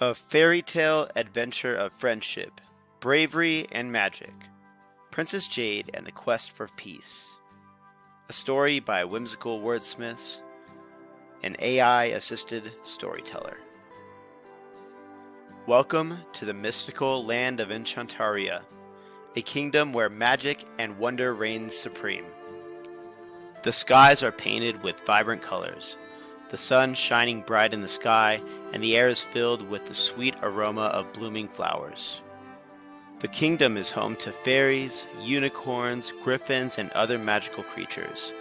A fairy tale adventure of friendship, bravery, and magic. Princess Jade and the Quest for Peace. A story by whimsical wordsmiths, an AI-assisted storyteller. Welcome to the mystical land of Enchantaria, a kingdom where magic and wonder reign supreme. The skies are painted with vibrant colors, the sun shining bright in the sky, and the air is filled with the sweet aroma of blooming flowers. The kingdom is home to fairies, unicorns, griffins, and other magical creatures,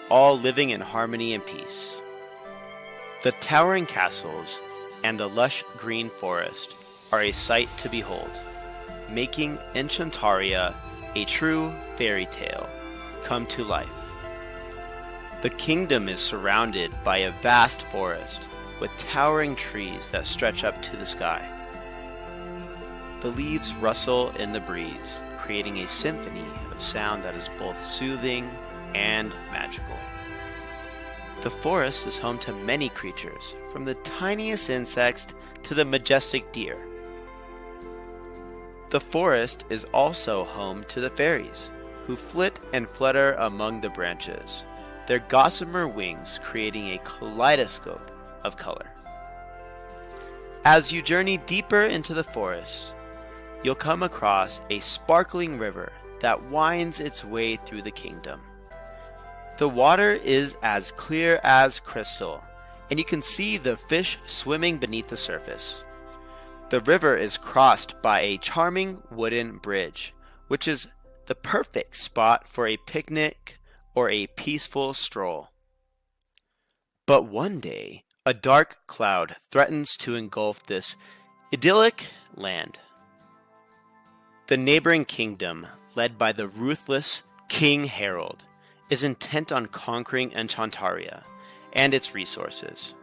all living in harmony and peace. The towering castles and the lush green forest are a sight to behold, making Enchantaria a true fairy tale come to life. The kingdom is surrounded by a vast forest with towering trees that stretch up to the sky. The leaves rustle in the breeze, creating a symphony of sound that is both soothing and magical. The forest is home to many creatures, from the tiniest insects to the majestic deer. The forest is also home to the fairies, who flit and flutter among the branches, their gossamer wings creating a kaleidoscope of color. As you journey deeper into the forest, you'll come across a sparkling river that winds its way through the kingdom. The water is as clear as crystal, and you can see the fish swimming beneath the surface. The river is crossed by a charming wooden bridge, which is the perfect spot for a picnic or a peaceful stroll. But one day, a dark cloud threatens to engulf this idyllic land. The neighboring kingdom, led by the ruthless King Harold, is intent on conquering Enchantaria and its resources.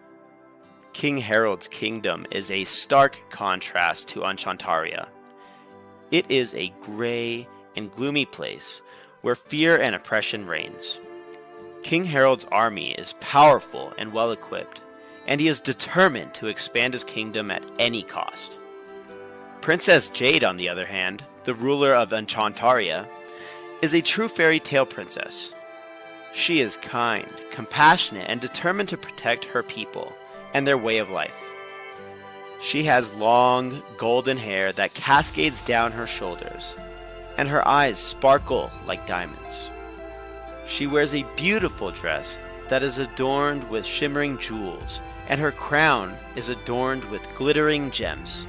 King Harold's kingdom is a stark contrast to Enchantaria. It is a gray and gloomy place where fear and oppression reigns. King Harold's army is powerful and well-equipped, and he is determined to expand his kingdom at any cost. Princess Jade, on the other hand, the ruler of Enchantaria, is a true fairy tale princess. She is kind, compassionate, and determined to protect her people and their way of life. She has long, golden hair that cascades down her shoulders, and her eyes sparkle like diamonds. She wears a beautiful dress that is adorned with shimmering jewels, and her crown is adorned with glittering gems.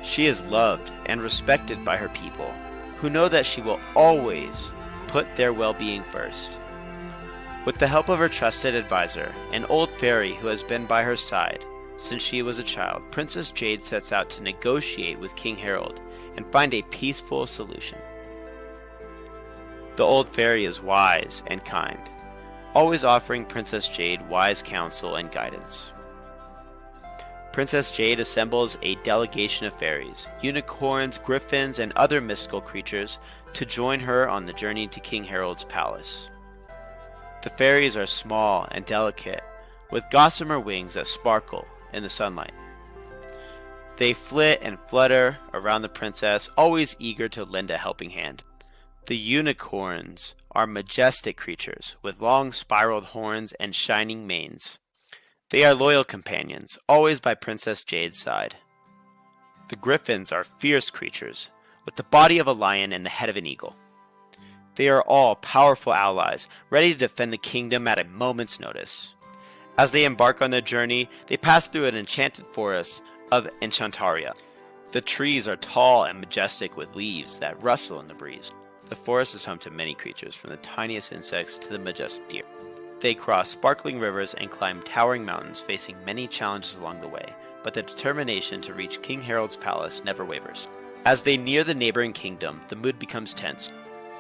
She is loved and respected by her people, who know that she will always put their well-being first. With the help of her trusted advisor, an old fairy who has been by her side since she was a child, Princess Jade sets out to negotiate with King Harold and find a peaceful solution. The old fairy is wise and kind, always offering Princess Jade wise counsel and guidance. Princess Jade assembles a delegation of fairies, unicorns, griffins, and other mystical creatures to join her on the journey to King Harold's palace. The fairies are small and delicate, with gossamer wings that sparkle in the sunlight. They flit and flutter around the princess, always eager to lend a helping hand. The unicorns are majestic creatures with long spiraled horns and shining manes. They are loyal companions, always by Princess Jade's side. The griffins are fierce creatures, with the body of a lion and the head of an eagle. They are all powerful allies, ready to defend the kingdom at a moment's notice. As they embark on their journey, they pass through an enchanted forest of Enchantaria. The trees are tall and majestic with leaves that rustle in the breeze. The forest is home to many creatures, from the tiniest insects to the majestic deer. They cross sparkling rivers and climb towering mountains, facing many challenges along the way, but the determination to reach King Harold's palace never wavers. As they near the neighboring kingdom, the mood becomes tense.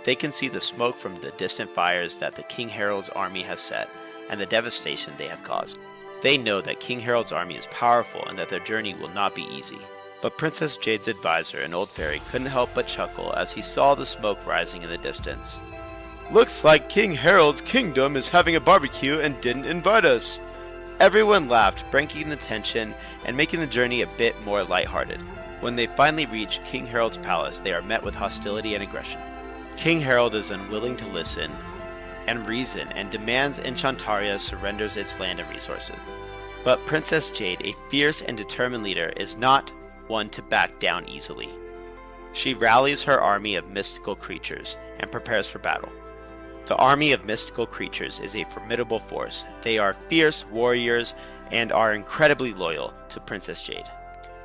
They can see the smoke from the distant fires that the King Harold's army has set, and the devastation they have caused. They know that King Harold's army is powerful and that their journey will not be easy. But Princess Jade's advisor, an old fairy, couldn't help but chuckle as he saw the smoke rising in the distance. Looks like King Harold's kingdom is having a barbecue and didn't invite us. Everyone laughed, breaking the tension and making the journey a bit more lighthearted. When they finally reach King Harold's palace, they are met with hostility and aggression. King Harold is unwilling to listen and reason and demands Enchantaria surrenders its land and resources. But Princess Jade, a fierce and determined leader, is not one to back down easily. She rallies her army of mystical creatures and prepares for battle. The army of mystical creatures is a formidable force. They are fierce warriors and are incredibly loyal to Princess Jade.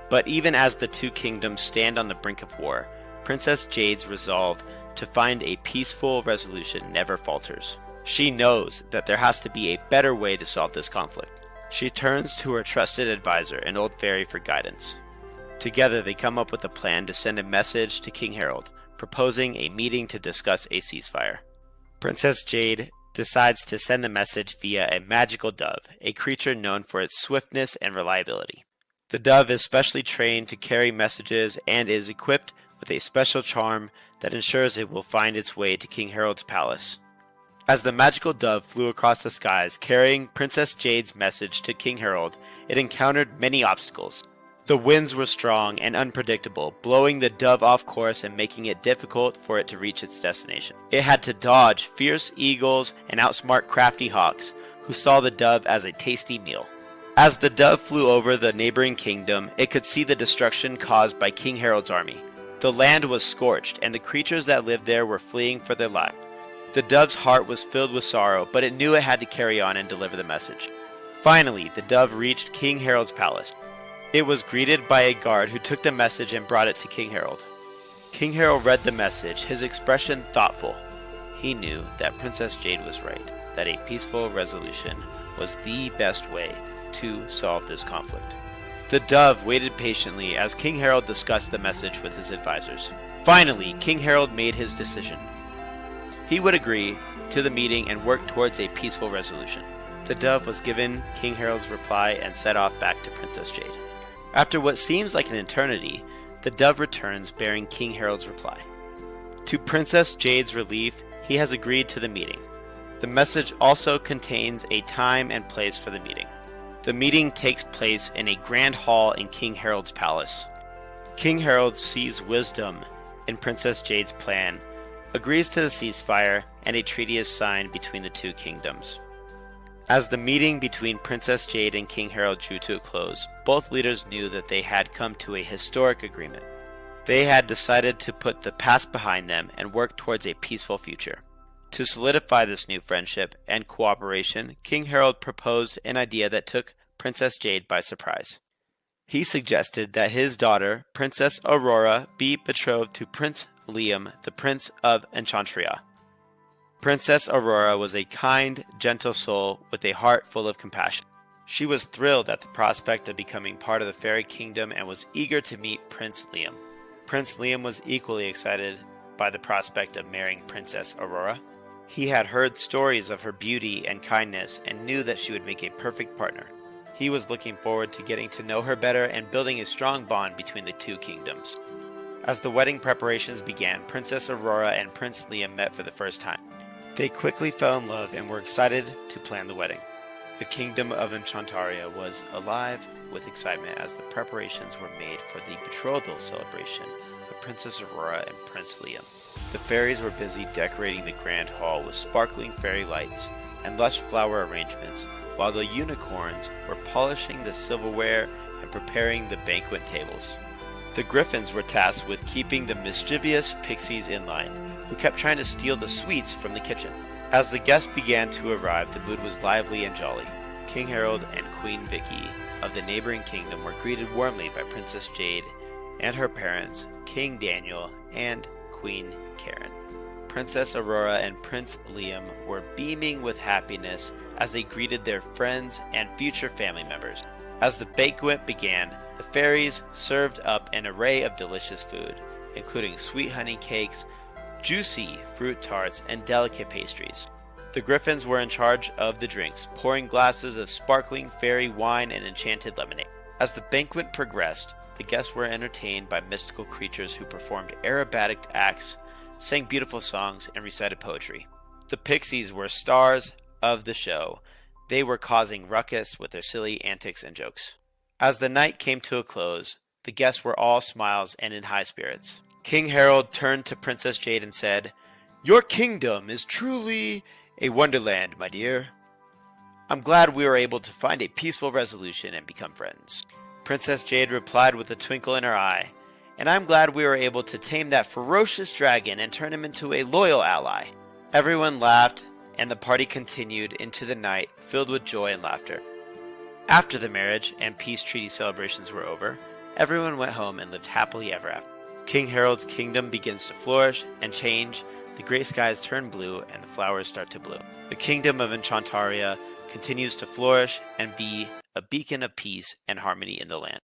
But even as the two kingdoms stand on the brink of war, Princess Jade's resolve to find a peaceful resolution never falters. She knows that there has to be a better way to solve this conflict. She turns to her trusted advisor, an old fairy, for guidance. Together they come up with a plan to send a message to King Harold, proposing a meeting to discuss a ceasefire. Princess Jade decides to send the message via a magical dove, a creature known for its swiftness and reliability. The dove is specially trained to carry messages and is equipped with a special charm that ensures it will find its way to King Harold's palace. As the magical dove flew across the skies carrying Princess Jade's message to King Harold, it encountered many obstacles. The winds were strong and unpredictable, blowing the dove off course and making it difficult for it to reach its destination. It had to dodge fierce eagles and outsmart crafty hawks, who saw the dove as a tasty meal. As the dove flew over the neighboring kingdom, it could see the destruction caused by King Harold's army. The land was scorched, and the creatures that lived there were fleeing for their lives. The dove's heart was filled with sorrow, but it knew it had to carry on and deliver the message. Finally, the dove reached King Harold's palace. It was greeted by a guard who took the message and brought it to King Harold. King Harold read the message, his expression thoughtful. He knew that Princess Jade was right, that a peaceful resolution was the best way to solve this conflict. The dove waited patiently as King Harold discussed the message with his advisors. Finally, King Harold made his decision. He would agree to the meeting and work towards a peaceful resolution. The dove was given King Harold's reply and set off back to Princess Jade. After what seems like an eternity, the dove returns bearing King Harold's reply. To Princess Jade's relief, he has agreed to the meeting. The message also contains a time and place for the meeting. The meeting takes place in a grand hall in King Harold's palace. King Harold sees wisdom in Princess Jade's plan, agrees to the ceasefire, and a treaty is signed between the two kingdoms. As the meeting between Princess Jade and King Harold drew to a close, both leaders knew that they had come to a historic agreement. They had decided to put the past behind them and work towards a peaceful future. To solidify this new friendship and cooperation, King Harold proposed an idea that took Princess Jade by surprise. He suggested that his daughter, Princess Aurora, be betrothed to Prince Liam, the Prince of Enchantaria. Princess Aurora was a kind, gentle soul with a heart full of compassion. She was thrilled at the prospect of becoming part of the fairy kingdom and was eager to meet Prince Liam. Prince Liam was equally excited by the prospect of marrying Princess Aurora. He had heard stories of her beauty and kindness and knew that she would make a perfect partner. He was looking forward to getting to know her better and building a strong bond between the two kingdoms. As the wedding preparations began, Princess Aurora and Prince Liam met for the first time. They quickly fell in love and were excited to plan the wedding. The kingdom of Enchantaria was alive with excitement as the preparations were made for the betrothal celebration of Princess Aurora and Prince Liam. The fairies were busy decorating the grand hall with sparkling fairy lights and lush flower arrangements, while the unicorns were polishing the silverware and preparing the banquet tables. The griffins were tasked with keeping the mischievous pixies in line, who kept trying to steal the sweets from the kitchen. As the guests began to arrive, the mood was lively and jolly. King Harold and Queen Vicky of the neighboring kingdom were greeted warmly by Princess Jade and her parents, King Daniel and Queen Karen. Princess Aurora and Prince Liam were beaming with happiness as they greeted their friends and future family members. As the banquet began, the fairies served up an array of delicious food, including sweet honey cakes, juicy fruit tarts, and delicate pastries. The griffins were in charge of the drinks, pouring glasses of sparkling fairy wine and enchanted lemonade. As the banquet progressed, the guests were entertained by mystical creatures who performed aerobatic acts, sang beautiful songs, and recited poetry. The pixies were stars of the show. They were causing ruckus with their silly antics and jokes. As the night came to a close, the guests were all smiles and in high spirits. King Harold turned to Princess Jade and said, "Your kingdom is truly a wonderland, my dear. I'm glad we were able to find a peaceful resolution and become friends." Princess Jade replied with a twinkle in her eye, "And I'm glad we were able to tame that ferocious dragon and turn him into a loyal ally." Everyone laughed, and the party continued into the night filled with joy and laughter. After the marriage and peace treaty celebrations were over, everyone went home and lived happily ever after. King Harold's kingdom begins to flourish and change, the gray skies turn blue, and the flowers start to bloom. The kingdom of Enchantaria continues to flourish and be a beacon of peace and harmony in the land.